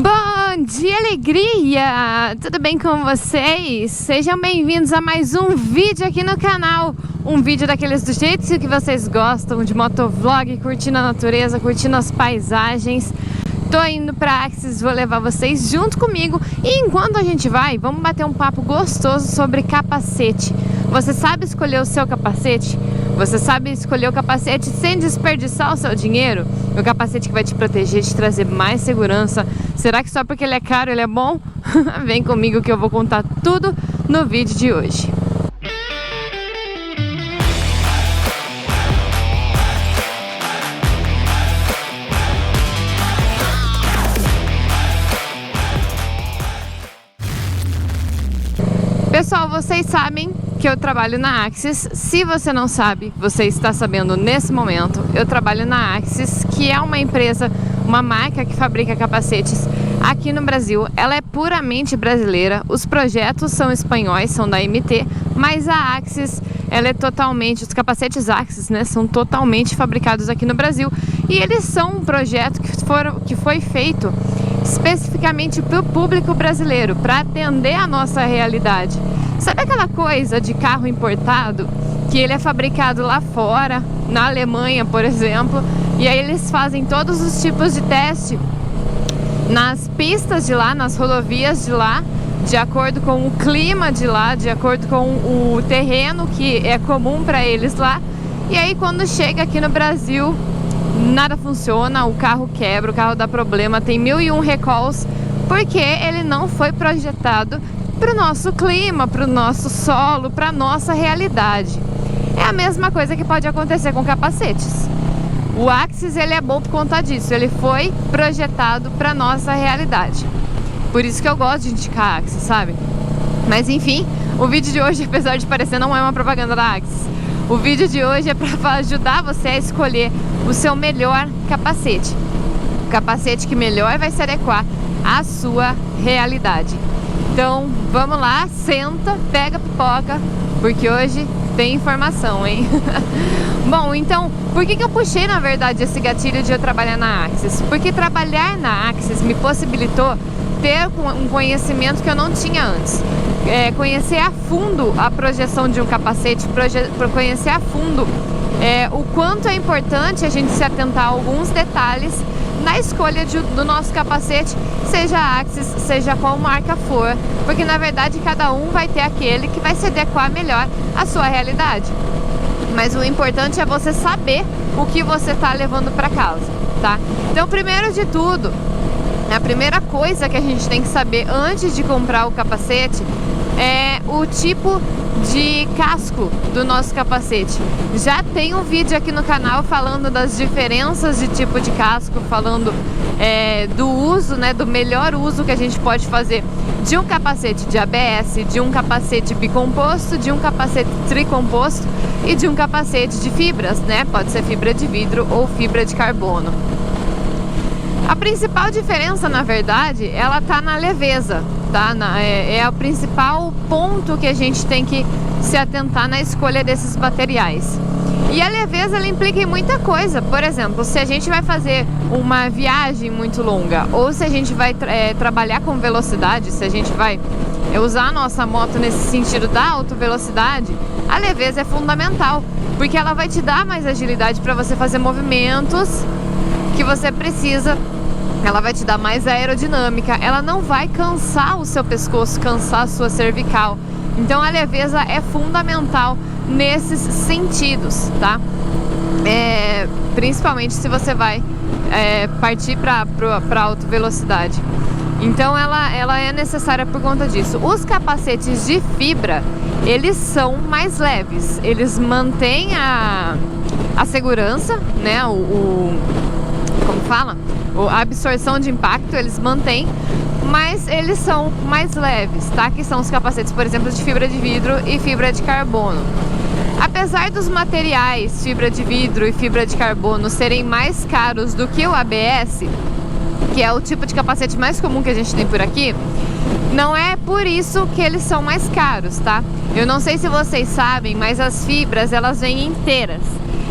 Bom dia, alegria! Tudo bem com vocês? Sejam bem-vindos a mais um vídeo aqui no canal. Um vídeo daqueles do jeito que vocês gostam, de motovlog, curtindo a natureza, curtindo as paisagens. Tô indo pra Axis, vou levar vocês junto comigo. E enquanto a gente vai, vamos bater um papo gostoso sobre capacete. Você sabe escolher o seu capacete? Você sabe escolher o capacete sem desperdiçar o seu dinheiro? O capacete que vai te proteger, te trazer mais segurança. Será que só porque ele é caro ele é bom? Vem comigo que eu vou contar tudo no vídeo de hoje. Pessoal, vocês sabem que eu trabalho na Axis. Se você não sabe, você está sabendo nesse momento. Eu trabalho na Axis, que é uma empresa, uma marca que fabrica capacetes aqui no Brasil. Ela é puramente brasileira. Os projetos são espanhóis, são da MT, mas a Axis, ela é totalmente, os capacetes Axis, né, são totalmente fabricados aqui no Brasil. E eles são um projeto que foi feito especificamente para o público brasileiro, para atender a nossa realidade. Sabe aquela coisa de carro importado, que ele é fabricado lá fora, na Alemanha, por exemplo, e aí eles fazem todos os tipos de teste nas pistas de lá, nas rodovias de lá, de acordo com o clima de lá, de acordo com o terreno que é comum para eles lá. E aí quando chega aqui no Brasil, nada funciona, o carro quebra, o carro dá problema, tem 1001 recalls, porque ele não foi projetado para o nosso clima, para o nosso solo, para a nossa realidade. É a mesma coisa que pode acontecer com capacetes. O Axis, ele é bom por conta disso, ele foi projetado para a nossa realidade. Por isso que eu gosto de indicar a Axis, sabe? Mas enfim, o vídeo de hoje, apesar de parecer, não é uma propaganda da Axis. O vídeo de hoje é para ajudar você a escolher o seu melhor capacete. O capacete que melhor vai se adequar à sua realidade. Então, vamos lá, senta, pega a pipoca, porque hoje tem informação, hein? Bom, então, por que eu puxei, na verdade, esse gatilho de eu trabalhar na Axis? Porque trabalhar na Axis me possibilitou ter um conhecimento que eu não tinha antes. Conhecer a fundo a projeção de um capacete, conhecer a fundo o quanto é importante a gente se atentar a alguns detalhes na escolha do nosso capacete, seja a Axis, seja qual marca for, porque na verdade cada um vai ter aquele que vai se adequar melhor à sua realidade. Mas o importante é você saber o que você está levando para casa, tá? Então, primeiro de tudo, a primeira coisa que a gente tem que saber antes de comprar o capacete é o tipo de casco do nosso capacete. Já tem um vídeo aqui no canal falando das diferenças de tipo de casco, falando do uso, né, do melhor uso que a gente pode fazer de um capacete de ABS, de um capacete bicomposto, de um capacete tricomposto e de um capacete de fibras, né? Pode ser fibra de vidro ou fibra de carbono. A principal diferença, na verdade, ela tá na leveza, tá? É o principal ponto que a gente tem que se atentar na escolha desses materiais. E a leveza, ela implica em muita coisa. Por exemplo, se a gente vai fazer uma viagem muito longa, ou se a gente vai trabalhar com velocidade, se a gente vai usar a nossa moto nesse sentido da alta velocidade, a leveza é fundamental, porque ela vai te dar mais agilidade para você fazer movimentos que você precisa. Ela vai te dar mais aerodinâmica, ela não vai cansar o seu pescoço, cansar a sua cervical. Então a leveza é fundamental nesses sentidos, tá? Principalmente se você vai partir para alta velocidade. Então ela é necessária por conta disso. Os capacetes de fibra, eles são mais leves, eles mantêm a segurança, né? Como fala? A absorção de impacto eles mantêm, mas eles são mais leves, tá? Que são os capacetes, por exemplo, de fibra de vidro e fibra de carbono. Apesar dos materiais fibra de vidro e fibra de carbono serem mais caros do que o ABS, que é o tipo de capacete mais comum que a gente tem por aqui, não é por isso que eles são mais caros, tá? Eu não sei se vocês sabem, mas as fibras, elas vêm inteiras.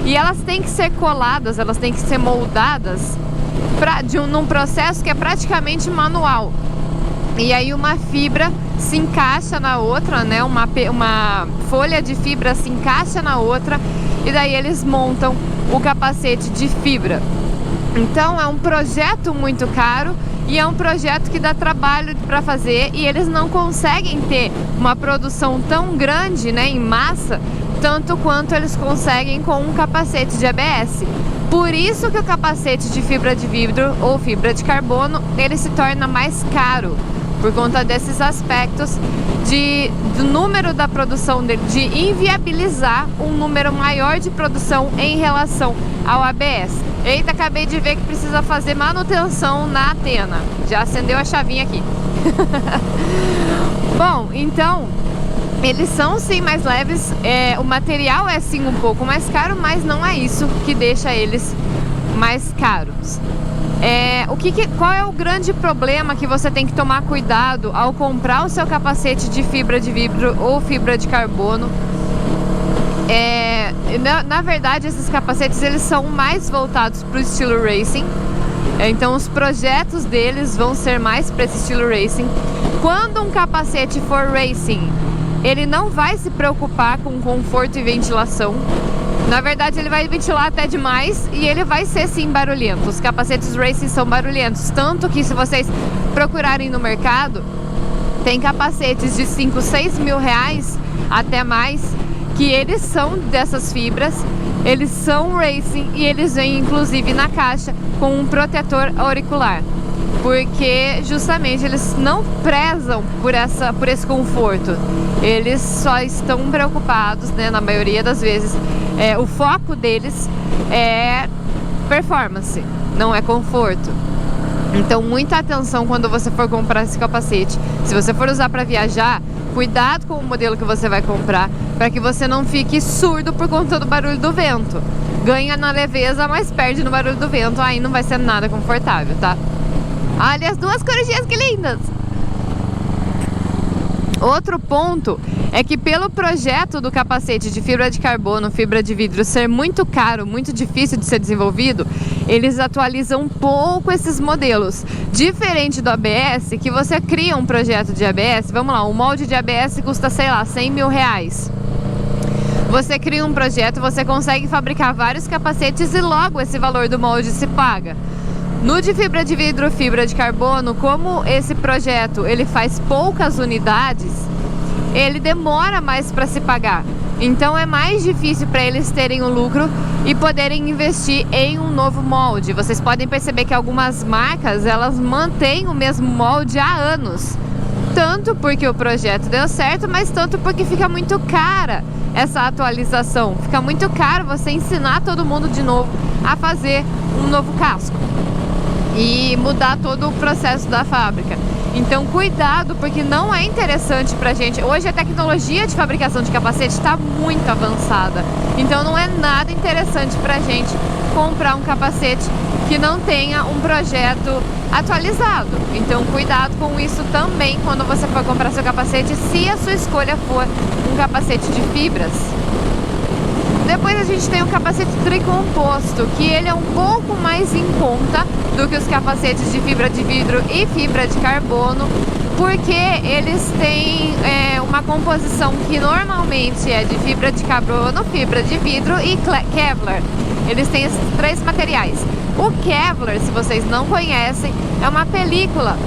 E elas têm que ser coladas, elas têm que ser moldadas num processo que é praticamente manual. E aí uma fibra se encaixa na outra, né? Uma folha de fibra se encaixa na outra e daí eles montam o capacete de fibra. Então é um projeto muito caro e é um projeto que dá trabalho para fazer, e eles não conseguem ter uma produção tão grande, né, em massa, tanto quanto eles conseguem com um capacete de ABS. Por isso que o capacete de fibra de vidro ou fibra de carbono, ele se torna mais caro, por conta desses aspectos do número da produção dele, de inviabilizar um número maior de produção em relação ao ABS. Eita, acabei de ver que precisa fazer manutenção na antena. Já acendeu a chavinha aqui. Bom, então, eles são sim mais leves, o material é sim um pouco mais caro, mas não é isso que deixa eles mais caros. Qual é o grande problema que você tem que tomar cuidado ao comprar o seu capacete de fibra de vidro ou fibra de carbono? Na verdade, esses capacetes eles são mais voltados para o estilo racing. Então os projetos deles vão ser mais para esse estilo racing. Quando um capacete for racing, ele não vai se preocupar com conforto e ventilação. Na verdade, ele vai ventilar até demais e ele vai ser sim barulhento. Os capacetes racing são barulhentos, tanto que se vocês procurarem no mercado, tem capacetes de 5, 6 mil reais, até mais, que eles são dessas fibras, eles são racing e eles vêm inclusive na caixa com um protetor auricular, porque justamente eles não prezam por esse conforto, eles só estão preocupados, né, na maioria das vezes, o foco deles é performance, não é conforto. Então muita atenção quando você for comprar esse capacete. Se você for usar para viajar, cuidado com o modelo que você vai comprar, para que você não fique surdo por conta do barulho do vento. Ganha na leveza, mas perde no barulho do vento, aí não vai ser nada confortável, tá? Olha as duas corujinhas que lindas! Outro ponto é que pelo projeto do capacete de fibra de carbono, fibra de vidro ser muito caro, muito difícil de ser desenvolvido, eles atualizam um pouco esses modelos. Diferente do ABS, que você cria um projeto de ABS, vamos lá, um molde de ABS custa, sei lá, 100 mil reais. Você cria um projeto, você consegue fabricar vários capacetes e logo esse valor do molde se paga. No de fibra de vidro, fibra de carbono, como esse projeto ele faz poucas unidades, ele demora mais para se pagar. Então é mais difícil para eles terem o lucro e poderem investir em um novo molde. Vocês podem perceber que algumas marcas, elas mantêm o mesmo molde há anos. Tanto porque o projeto deu certo, mas tanto porque fica muito cara essa atualização. Fica muito caro você ensinar todo mundo de novo a fazer um novo casco e mudar todo o processo da fábrica. Então cuidado, porque não é interessante pra gente. Hoje a tecnologia de fabricação de capacete está muito avançada, então não é nada interessante pra gente comprar um capacete que não tenha um projeto atualizado. Então cuidado com isso também quando você for comprar seu capacete, se a sua escolha for um capacete de fibras. Depois a gente tem o capacete tricomposto, que ele é um pouco mais em conta do que os capacetes de fibra de vidro e fibra de carbono, porque eles têm uma composição que normalmente é de fibra de carbono, fibra de vidro e Kevlar. Eles têm esses três materiais. O Kevlar, se vocês não conhecem, é uma película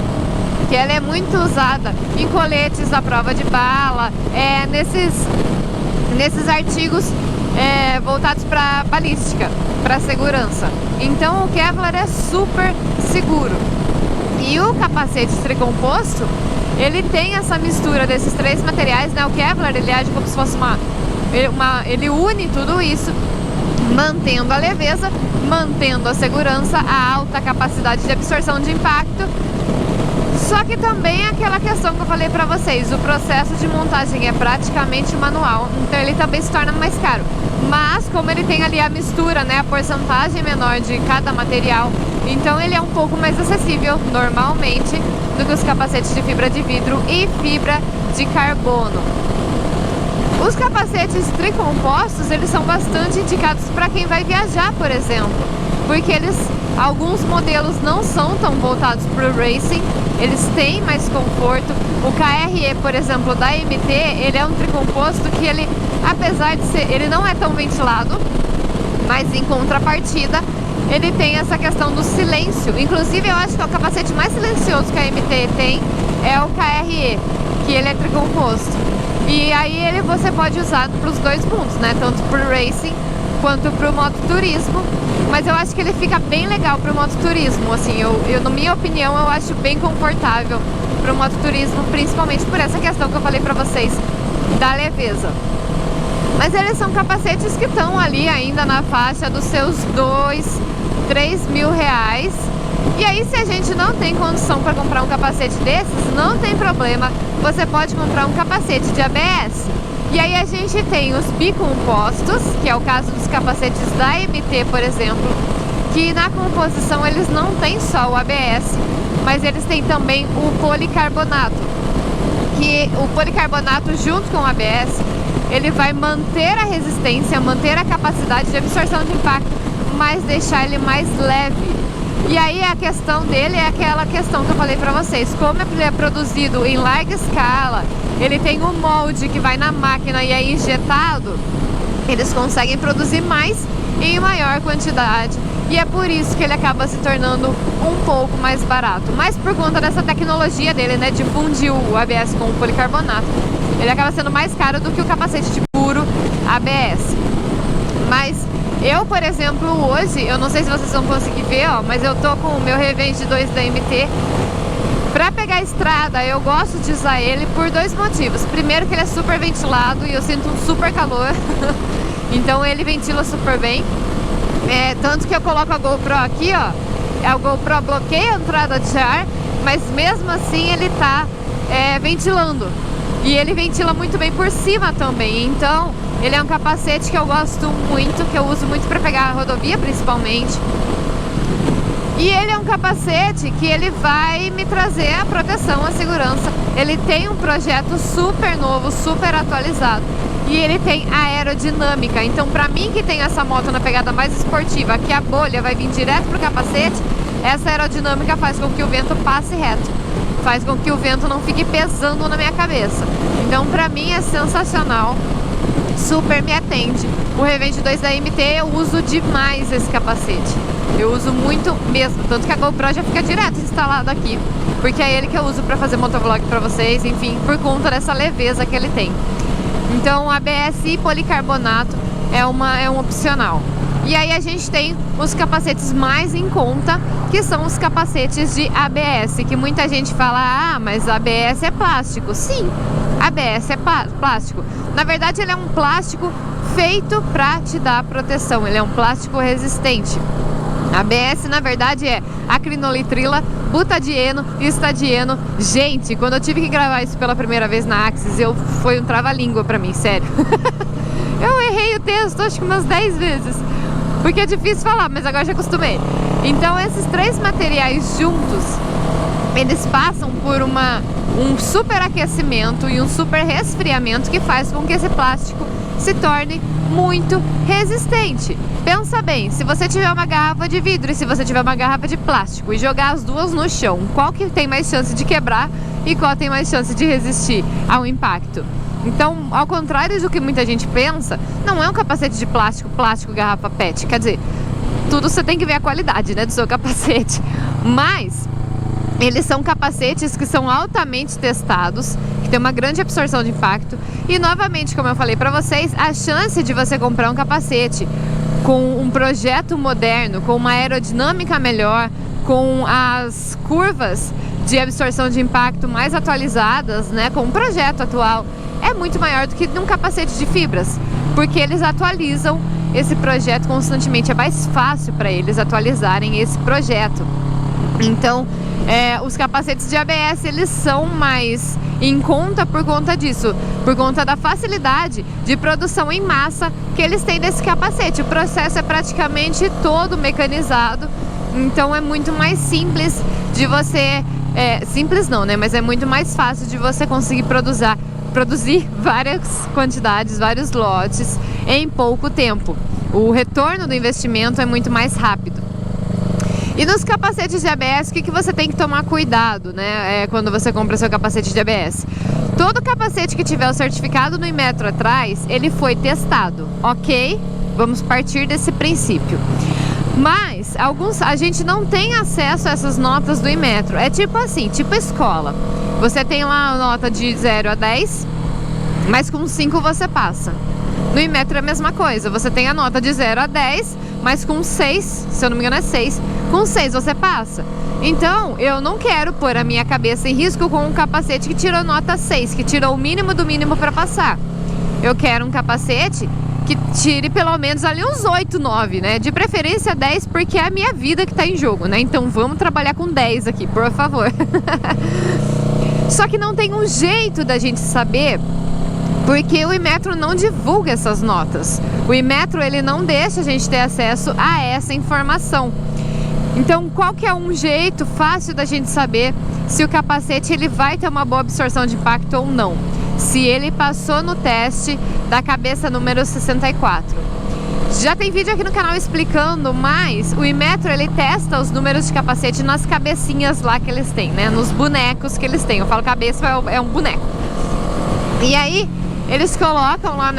que ela é muito usada em coletes à prova de bala, nesses artigos voltados para balística, para segurança. Então o Kevlar é super seguro. E o capacete tricomposto, ele tem essa mistura desses três materiais, né? O Kevlar, ele age como se fosse ele une tudo isso, mantendo a leveza, mantendo a segurança, a alta capacidade de absorção de impacto. Só que também é aquela questão que eu falei pra vocês, o processo de montagem é praticamente manual, então ele também se torna mais caro. Mas como ele tem ali a mistura, né, a porcentagem menor de cada material, então ele é um pouco mais acessível normalmente do que os capacetes de fibra de vidro e fibra de carbono. Os capacetes tricompostos, eles são bastante indicados para quem vai viajar, por exemplo, porque eles Alguns modelos não são tão voltados para o racing, eles têm mais conforto. O KRE, por exemplo, da MT, ele é um tricomposto que ele, apesar de ser, ele não é tão ventilado, mas em contrapartida, ele tem essa questão do silêncio. Inclusive, eu acho que o capacete mais silencioso que a MT tem é o KRE, que ele é tricomposto. E aí você pode usar para os dois mundos, né? Tanto para o racing quanto para o mototurismo. Mas eu acho que ele fica bem legal para o mototurismo. Assim, na minha opinião, eu acho bem confortável para o mototurismo, principalmente por essa questão que eu falei para vocês da leveza. Mas eles são capacetes que estão ali ainda na faixa dos seus 2, 3 mil reais. E aí, se a gente não tem condição para comprar um capacete desses, não tem problema, você pode comprar um capacete de ABS. E aí a gente tem os bicompostos, que é o caso dos capacetes da MT, por exemplo, que na composição eles não têm só o ABS, mas eles têm também o policarbonato. Que o policarbonato junto com o ABS, ele vai manter a resistência, manter a capacidade de absorção de impacto, mas deixar ele mais leve. E aí a questão dele é aquela questão que eu falei pra vocês, como ele é produzido em larga escala, ele tem um molde que vai na máquina e é injetado, eles conseguem produzir mais em maior quantidade. E é por isso que ele acaba se tornando um pouco mais barato. Mas por conta dessa tecnologia dele, né, de fundir o ABS com o policarbonato, ele acaba sendo mais caro do que o capacete de puro ABS. Mas eu, por exemplo, hoje, eu não sei se vocês vão conseguir ver, ó, mas eu tô com o meu Revenge 2 da MT. Pra pegar a estrada, eu gosto de usar ele por dois motivos. Primeiro que ele é super ventilado e eu sinto um super calor. Então ele ventila super bem. Tanto que eu coloco a GoPro aqui, ó. A GoPro bloqueia a entrada de ar, mas mesmo assim ele tá ventilando. E ele ventila muito bem por cima também. Então ele é um capacete que eu gosto muito, que eu uso muito para pegar a rodovia principalmente. E ele é um capacete que ele vai me trazer a proteção, a segurança. Ele tem um projeto super novo, super atualizado. E ele tem aerodinâmica. Então, para mim que tem essa moto na pegada mais esportiva, que a bolha vai vir direto pro capacete, essa aerodinâmica faz com que o vento passe reto. Faz com que o vento não fique pesando na minha cabeça. Então, para mim é sensacional. Super me atende. O Revenge 2 da MT eu uso demais esse capacete. Eu uso muito mesmo, tanto que a GoPro já fica direto instalada aqui, porque é ele que eu uso para fazer motovlog para vocês, enfim, por conta dessa leveza que ele tem. Então ABS e policarbonato é um opcional. E aí a gente tem os capacetes mais em conta, que são os capacetes de ABS, que muita gente fala, ah, mas ABS é plástico. Sim, ABS é plástico. Na verdade ele é um plástico feito para te dar proteção, ele é um plástico resistente. ABS, na verdade, é acrinolitrila, butadieno e estadieno. Gente, quando eu tive que gravar isso pela primeira vez na Axis, foi um trava-língua pra mim, sério. Eu errei o texto, acho que umas 10 vezes, porque é difícil falar, mas agora já acostumei. Então, esses três materiais juntos, eles passam por um superaquecimento e um super resfriamento que faz com que esse plástico se torne muito resistente. Pensa bem, se você tiver uma garrafa de vidro e se você tiver uma garrafa de plástico e jogar as duas no chão, qual que tem mais chance de quebrar e qual tem mais chance de resistir ao impacto? Então, ao contrário do que muita gente pensa, não é um capacete de plástico, garrafa PET. Quer dizer, tudo você tem que ver a qualidade, né, do seu capacete. Mas eles são capacetes que são altamente testados, que tem uma grande absorção de impacto. E novamente, como eu falei para vocês, a chance de você comprar um capacete com um projeto moderno, com uma aerodinâmica melhor, com as curvas de absorção de impacto mais atualizadas, né, com um projeto atual, é muito maior do que num capacete de fibras, porque eles atualizam esse projeto constantemente. É mais fácil para eles atualizarem esse projeto. Então, os capacetes de ABS, eles são mais em conta por conta disso, por conta da facilidade de produção em massa que eles têm desse capacete. O processo é praticamente todo mecanizado, então é muito mais simples de você... simples não, né? Mas é muito mais fácil de você conseguir produzir várias quantidades, vários lotes em pouco tempo. O retorno do investimento é muito mais rápido. E nos capacetes de ABS, o que você tem que tomar cuidado, né? Quando você compra seu capacete de ABS. Todo capacete que tiver o certificado no Inmetro atrás, ele foi testado, ok? Vamos partir desse princípio. Mas a gente não tem acesso a essas notas do Inmetro. É tipo assim, tipo escola. Você tem lá a nota de 0 a 10, mas com 5 você passa. No Inmetro é a mesma coisa. Você tem a nota de 0 a 10, mas com 6, se eu não me engano é 6, com 6 você passa. Então, eu não quero pôr a minha cabeça em risco com um capacete que tirou nota 6, que tirou o mínimo do mínimo para passar. Eu quero um capacete que tire pelo menos ali uns 8, 9, né? De preferência 10, porque é a minha vida que tá em jogo, né? Então vamos trabalhar com 10 aqui, por favor. Só que não tem um jeito da gente saber, porque o Inmetro não divulga essas notas. O Inmetro, ele não deixa a gente ter acesso a essa informação. Então, qual que é um jeito fácil da gente saber se o capacete ele vai ter uma boa absorção de impacto ou não? Se ele passou no teste da cabeça número 64. Já tem vídeo aqui no canal explicando, mas o Inmetro ele testa os números de capacete nas cabecinhas lá que eles têm, né? Nos bonecos que eles têm. Eu falo cabeça, é um boneco. E aí, eles colocam lá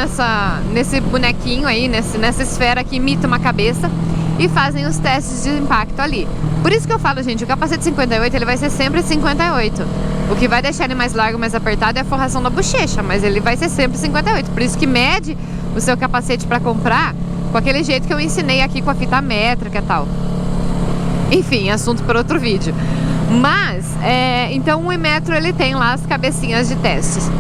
nesse bonequinho aí, nessa esfera que imita uma cabeça, e fazem os testes de impacto ali. Por isso que eu falo, gente, o capacete 58 ele vai ser sempre 58. O que vai deixar ele mais largo, mais apertado é a forração da bochecha, mas ele vai ser sempre 58. Por isso que mede o seu capacete para comprar com aquele jeito que eu ensinei aqui com a fita métrica e tal. Enfim, assunto para outro vídeo. Mas, então o Inmetro ele tem lá as cabecinhas de testes.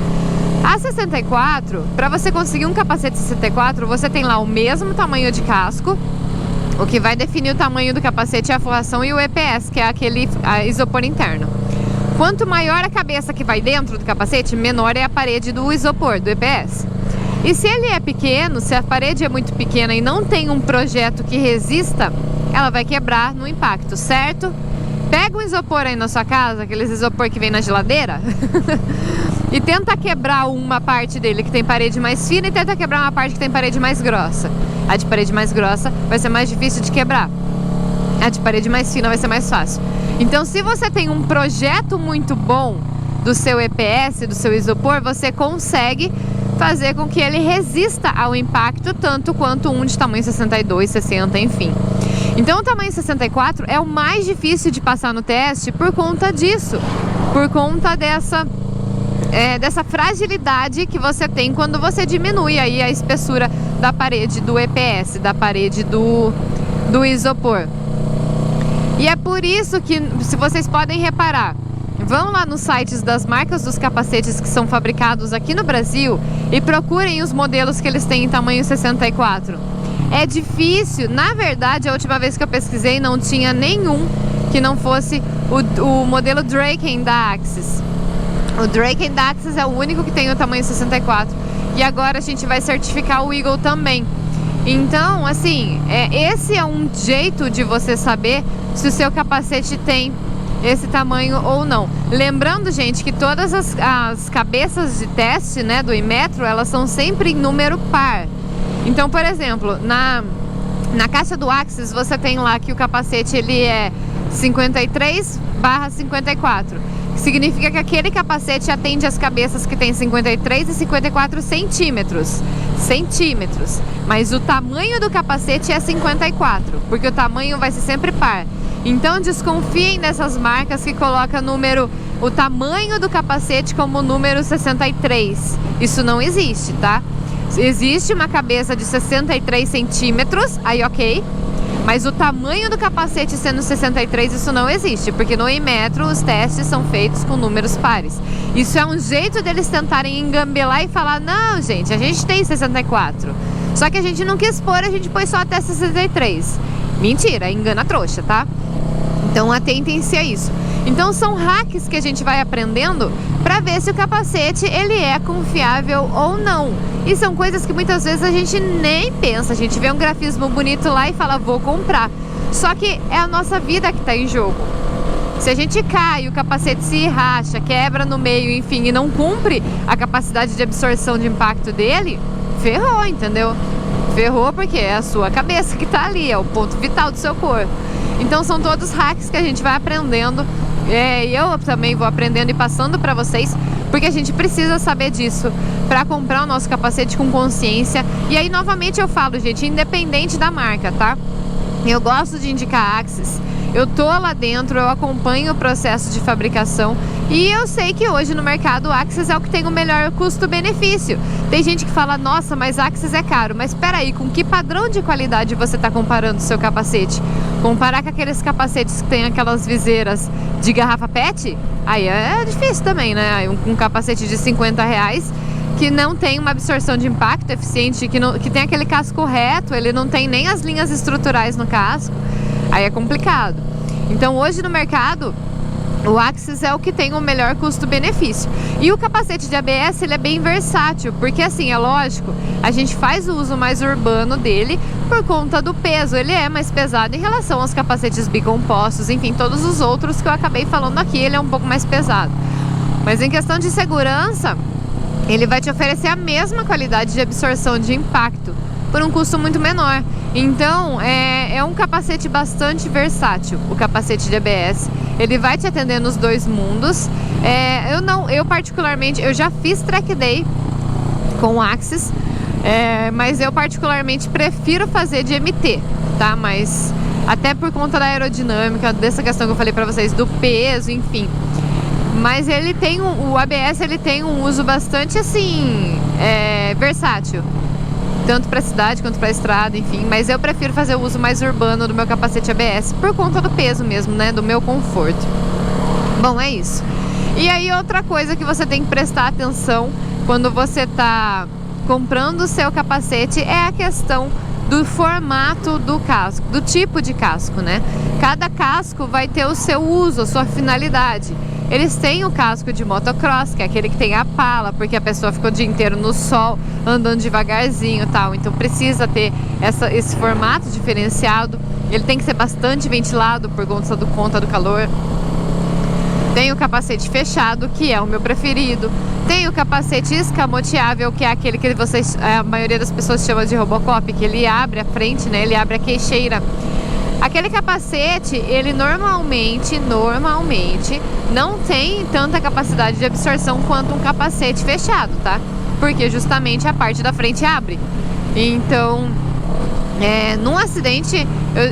A 64, para você conseguir um capacete 64, você tem lá o mesmo tamanho de casco. O que vai definir o tamanho do capacete é a forração e o EPS, que é aquele isopor interno. Quanto maior a cabeça que vai dentro do capacete, menor é a parede do isopor, do EPS. E se ele é pequeno, se a parede é muito pequena e não tem um projeto que resista, ela vai quebrar no impacto, certo? Pega um isopor aí na sua casa, aqueles isopor que vem na geladeira, e tenta quebrar uma parte dele que tem parede mais fina e tenta quebrar uma parte que tem parede mais grossa. A de parede mais grossa vai ser mais difícil de quebrar. A de parede mais fina vai ser mais fácil. Então, se você tem um projeto muito bom do seu EPS, do seu isopor, você consegue fazer com que ele resista ao impacto tanto quanto um de tamanho 62, 60, enfim. Então o tamanho 64 é o mais difícil de passar no teste por conta disso, por conta dessa fragilidade que você tem quando você diminui aí a espessura da parede do EPS, da parede do isopor. E é por isso que, se vocês podem reparar, vão lá nos sites das marcas dos capacetes que são fabricados aqui no Brasil e procurem os modelos que eles têm em tamanho 64. É difícil, na verdade, a última vez que eu pesquisei não tinha nenhum que não fosse o modelo Draken da Axis. O Draken da Axis é o único que tem o tamanho 64 e agora a gente vai certificar o Eagle também. Então, assim, esse é um jeito de você saber se o seu capacete tem esse tamanho ou não. Lembrando, gente, que todas as cabeças de teste, né, do Inmetro, elas são sempre em número par. Então, por exemplo, na caixa do Axis você tem lá que o capacete ele é 53/54, que significa que aquele capacete atende as cabeças que tem 53 e 54 centímetros. Mas o tamanho do capacete é 54, porque o tamanho vai ser sempre par. Então desconfiem dessas marcas que colocam o tamanho do capacete como número 63. Isso não existe, tá? Existe uma cabeça de 63 centímetros, aí ok, mas o tamanho do capacete sendo 63, isso não existe, porque no Inmetro os testes são feitos com números pares. Isso é um jeito deles tentarem engambelar e falar, não gente, a gente tem 64, só que a gente não quis pôr, a gente pôs só até 63. Mentira, engana a trouxa, tá? Então atentem-se a isso. Então são hacks que a gente vai aprendendo para ver se o capacete ele é confiável ou não. E são coisas que muitas vezes a gente nem pensa. A gente vê um grafismo bonito lá e fala, vou comprar. Só que é a nossa vida que está em jogo. Se a gente cai, o capacete se racha, quebra no meio, enfim, e não cumpre a capacidade de absorção de impacto dele, ferrou, entendeu? Ferrou porque é a sua cabeça que está ali, é o ponto vital do seu corpo. Então são todos hacks que a gente vai aprendendo. Eu também vou aprendendo e passando para vocês, porque a gente precisa saber disso para comprar o nosso capacete com consciência. E aí novamente eu falo, gente, independente da marca, tá? Eu gosto de indicar a Axis. Eu tô lá dentro, eu acompanho o processo de fabricação e eu sei que hoje no mercado o Axis é o que tem o melhor custo-benefício. Tem gente que fala, nossa, mas Axis é caro. Mas espera aí, com que padrão de qualidade você está comparando o seu capacete? Comparar com aqueles capacetes que tem aquelas viseiras de garrafa PET? Aí é difícil também, né? Um capacete de R$50 que não tem uma absorção de impacto eficiente, que tem aquele casco reto, ele não tem nem as linhas estruturais no casco. Aí é complicado. Então hoje no mercado o Axis é o que tem o melhor custo-benefício. E o capacete de ABS ele é bem versátil, porque assim, é lógico, a gente faz o uso mais urbano dele por conta do peso. Ele é mais pesado em relação aos capacetes bicompostos, enfim, todos os outros que eu acabei falando aqui, ele é um pouco mais pesado. Mas em questão de segurança, ele vai te oferecer a mesma qualidade de absorção de impacto por um custo muito menor. Então é um capacete bastante versátil, o capacete de ABS. Ele vai te atender nos dois mundos. Eu particularmente, eu já fiz track day com o Axis, mas eu particularmente prefiro fazer de MT, tá? Mas até por conta da aerodinâmica, dessa questão que eu falei pra vocês, do peso, enfim. Mas ele tem o ABS ele tem um uso bastante assim, versátil. Tanto para cidade quanto para estrada, enfim. Mas eu prefiro fazer o uso mais urbano do meu capacete ABS por conta do peso mesmo, né? Do meu conforto. Bom, é isso. E aí outra coisa que você tem que prestar atenção quando você tá comprando o seu capacete é a questão do formato do casco, do tipo de casco, né? Cada casco vai ter o seu uso, a sua finalidade. Eles têm o casco de motocross, que é aquele que tem a pala, porque a pessoa ficou o dia inteiro no sol, andando devagarzinho e tal. Então precisa ter esse formato diferenciado. Ele tem que ser bastante ventilado por conta do calor. Tem o capacete fechado, que é o meu preferido. Tem o capacete escamoteável, que é aquele que a maioria das pessoas chama de Robocop, que ele abre a frente, né? Ele abre a queixeira. Aquele capacete, ele normalmente não tem tanta capacidade de absorção quanto um capacete fechado, tá? Porque justamente a parte da frente abre. Então, num acidente,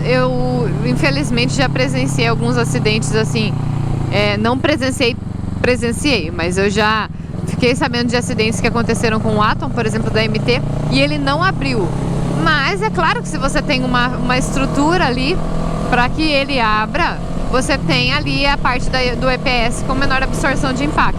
eu infelizmente já presenciei alguns acidentes assim, não presenciei, mas eu já fiquei sabendo de acidentes que aconteceram com o Atom, por exemplo, da MT, e ele não abriu. Mas é claro que se você tem uma estrutura ali para que ele abra, você tem ali a parte do EPS com menor absorção de impacto.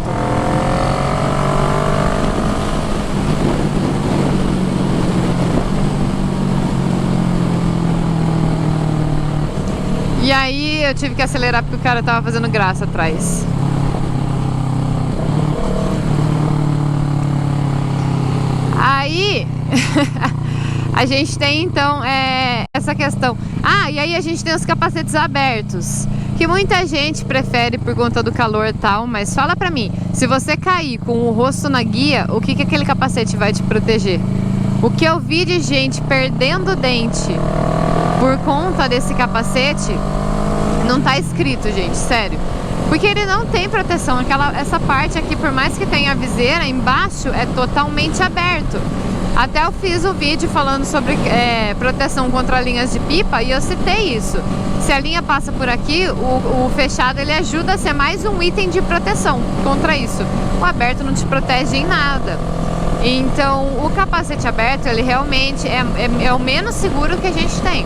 E aí eu tive que acelerar porque o cara tava fazendo graça atrás. Aí a gente tem então essa questão. E aí a gente tem os capacetes abertos, que muita gente prefere por conta do calor e tal. Mas fala pra mim, se você cair com o rosto na guia, o que aquele capacete vai te proteger? O que eu vi de gente perdendo dente por conta desse capacete não tá escrito, gente, sério. Porque ele não tem proteção. Essa parte aqui, por mais que tenha a viseira, embaixo é totalmente aberto. Até eu fiz o vídeo falando sobre proteção contra linhas de pipa e eu citei isso. Se a linha passa por aqui, o fechado ele ajuda a ser mais um item de proteção contra isso. O aberto não te protege em nada. Então o capacete aberto ele realmente é o menos seguro que a gente tem.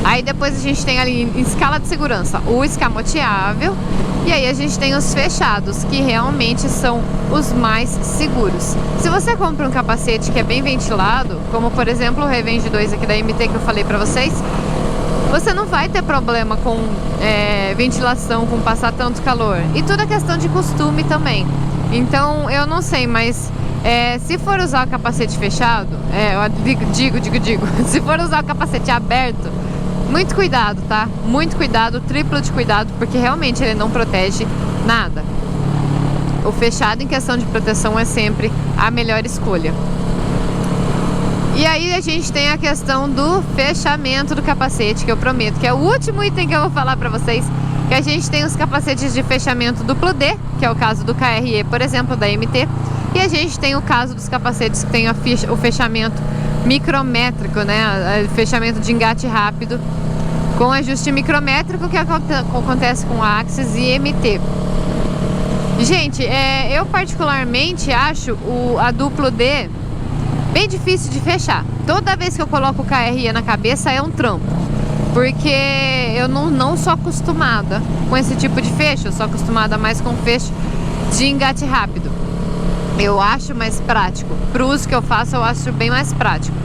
Aí depois a gente tem ali em escala de segurança o escamoteável. E aí a gente tem os fechados, que realmente são os mais seguros. Se você compra um capacete que é bem ventilado, como por exemplo o Revenge 2 aqui da MT que eu falei pra vocês, você não vai ter problema com ventilação, com passar tanto calor. E tudo é questão de costume também. Então eu não sei, mas se for usar o capacete fechado, eu digo, se for usar o capacete aberto, muito cuidado, tá? Muito cuidado, triplo de cuidado, porque realmente ele não protege nada. O fechado em questão de proteção é sempre a melhor escolha. E aí a gente tem a questão do fechamento do capacete, que eu prometo que é o último item que eu vou falar pra vocês. Que a gente tem os capacetes de fechamento duplo D, que é o caso do KRE, por exemplo, da MT. E a gente tem o caso dos capacetes que tem o fechamento micrométrico, né? O fechamento de engate rápido com ajuste micrométrico, que acontece com a Axis e MT. Gente, eu particularmente acho a duplo D bem difícil de fechar. Toda vez que eu coloco o KRE na cabeça é um trampo. Porque eu não sou acostumada com esse tipo de fecho, eu sou acostumada mais com fecho de engate rápido. Eu acho mais prático. Pro uso que eu faço, eu acho bem mais prático.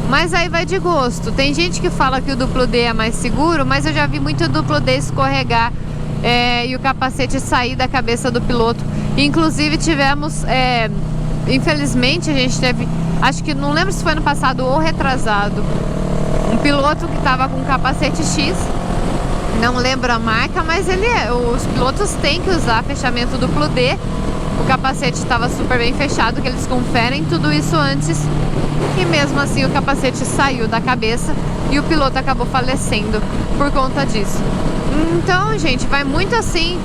Mas aí vai de gosto. Tem gente que fala que o duplo D é mais seguro, mas eu já vi muito duplo D escorregar e o capacete sair da cabeça do piloto. Inclusive tivemos, infelizmente a gente teve, acho que não lembro se foi ano passado ou retrasado, um piloto que estava com capacete X, não lembro a marca, mas os pilotos têm que usar fechamento duplo D. O capacete estava super bem fechado, que eles conferem tudo isso antes, e mesmo assim o capacete saiu da cabeça e o piloto acabou falecendo por conta disso. Então, gente, vai muito assim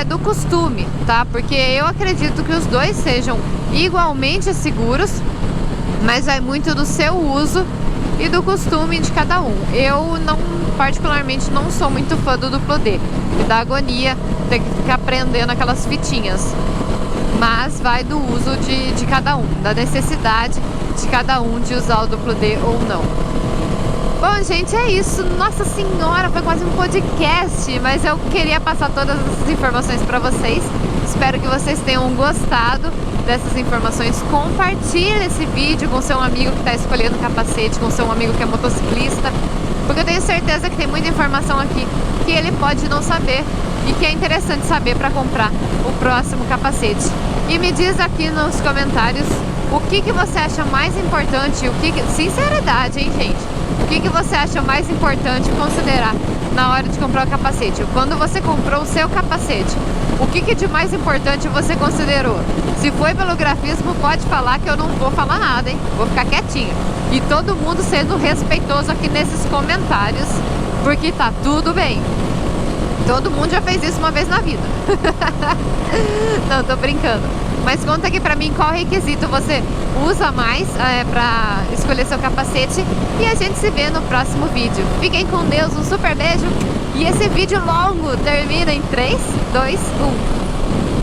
do costume, tá? Porque eu acredito que os dois sejam igualmente seguros, mas vai muito do seu uso e do costume de cada um. Eu particularmente não sou muito fã do duplo D, me dá agonia ter que ficar prendendo aquelas fitinhas. Mas vai do uso de cada um, da necessidade de cada um de usar o duplo D ou não. Bom, gente, é isso. Nossa senhora, foi quase um podcast, mas eu queria passar todas essas informações para vocês. Espero que vocês tenham gostado dessas informações. Compartilhe esse vídeo com seu amigo que está escolhendo capacete, com seu amigo que é motociclista, porque eu tenho certeza que tem muita informação aqui que ele pode não saber e que é interessante saber para comprar o próximo capacete. E me diz aqui nos comentários o que você acha mais importante, sinceridade, hein, gente? O que você acha mais importante considerar na hora de comprar o capacete? Quando você comprou o seu capacete, o que de mais importante você considerou? Se foi pelo grafismo, pode falar que eu não vou falar nada, hein? Vou ficar quietinha. E todo mundo sendo respeitoso aqui nesses comentários, porque tá tudo bem. Todo mundo já fez isso uma vez na vida. Não, tô brincando. Mas conta aqui pra mim qual requisito você usa mais pra escolher seu capacete. E a gente se vê no próximo vídeo. Fiquem com Deus, um super beijo. E esse vídeo longo termina em 3, 2, 1.